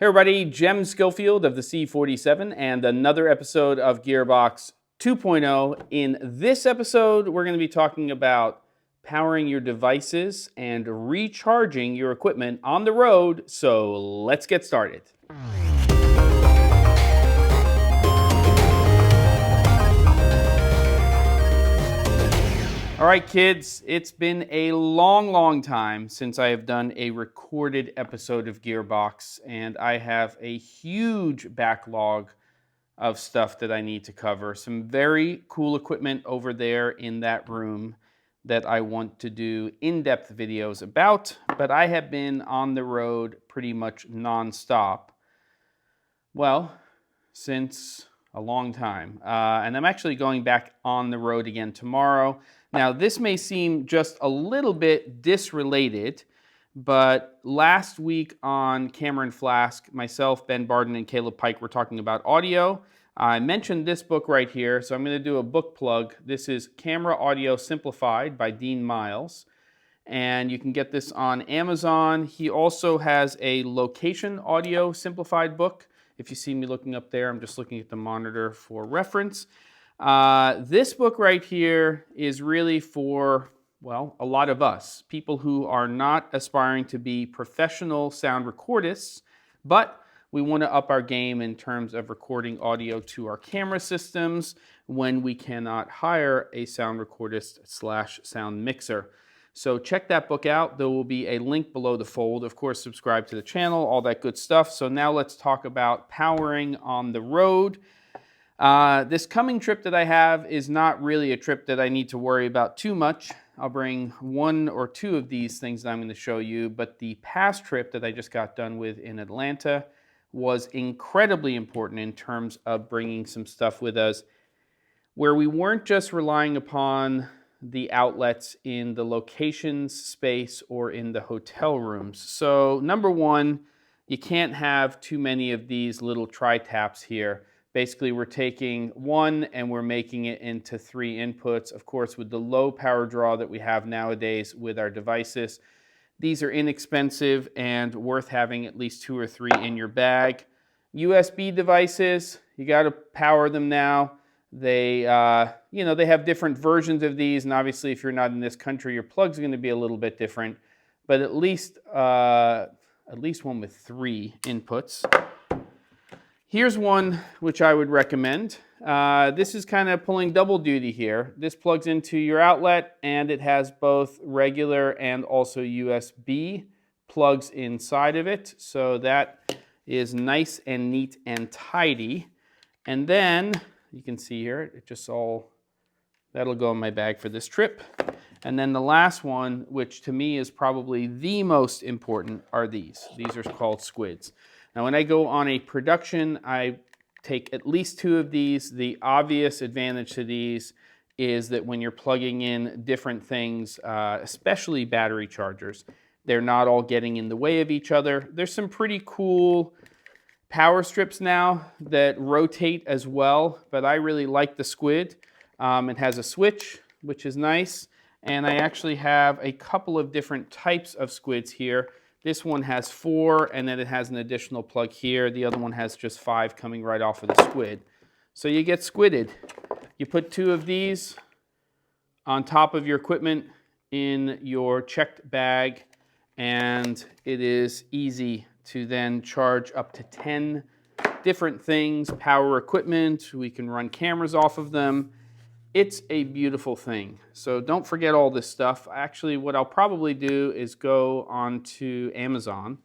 Hey everybody, Jem Schofield of the C47 and another episode of Gearbox 2.0. In this episode, we're going to be talking about powering your devices and recharging your equipment on the road, so let's get started. All right, kids, it's been a long time since I have done a recorded episode of Gearbox, and I have a huge backlog of stuff that I need to cover. Some very cool equipment over there in that room that I want to do in-depth videos about, but I have been on the road pretty much non-stop, well, since a long time. And I'm actually going back on the road again tomorrow. Now, this may seem just a little bit disrelated, but last week on Camera and Flask, myself, Ben Barden, and Caleb Pike were talking about audio. I mentioned this book right here, so I'm going to do a book plug. This is Camera Audio Simplified by Dean Miles, and you can get this on Amazon. He also has a Location Audio Simplified book. If you see me looking up there, I'm just looking at the monitor for reference. This book right here is really for, well, a lot of us, people who are not aspiring to be professional sound recordists, but we want to up our game in terms of recording audio to our camera systems when we cannot hire a sound recordist / sound mixer. So check that book out. There will be a link below the fold. Of course, subscribe to the channel, all that good stuff. So now let's talk about powering on the road. This coming trip that I have is not really a trip that I need to worry about too much. I'll bring one or two of these things that I'm going to show you, but the past trip that I just got done with in Atlanta was incredibly important in terms of bringing some stuff with us where we weren't just relying upon the outlets in the locations space or in the hotel rooms. So number one, you can't have too many of these little tri-taps here. Basically, we're taking one and we're making it into 3 inputs. Of course, with the low power draw that we have nowadays with our devices, these are inexpensive and worth having at least 2 or 3 in your bag. USB devices, you got to power them now. They, they have different versions of these, and obviously if you're not in this country, your plug's going to be a little bit different, but at least one with 3 inputs. Here's one which I would recommend. This is kind of pulling double duty here. This plugs into your outlet, and it has both regular and also USB plugs inside of it, so that is nice and neat and tidy. And then you can see here, it just that'll go in my bag for this trip. And then the last one, which to me is probably the most important, are these. These are called SQUIDs. Now when I go on a production, I take at least 2 of these. The obvious advantage to these is that when you're plugging in different things, especially battery chargers, they're not all getting in the way of each other. There's some pretty cool power strips now that rotate as well, but I really like the SQUID. It has a switch, which is nice, and I actually have a couple of different types of SQUIDs here. This one has 4, and then it has an additional plug here. The other one has just 5 coming right off of the SQUID. So you get squidded. You put 2 of these on top of your equipment in your checked bag, and it is easy to then charge up to 10 different things, power equipment. We can run cameras off of them. It's a beautiful thing. So don't forget all this stuff. Actually, what I'll probably do is go onto Amazon,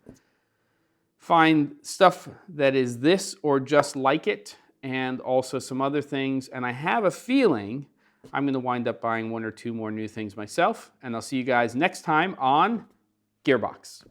find stuff that is this or just like it, and also some other things. And I have a feeling I'm going to wind up buying 1 or 2 more new things myself. And I'll see you guys next time on Gearbox.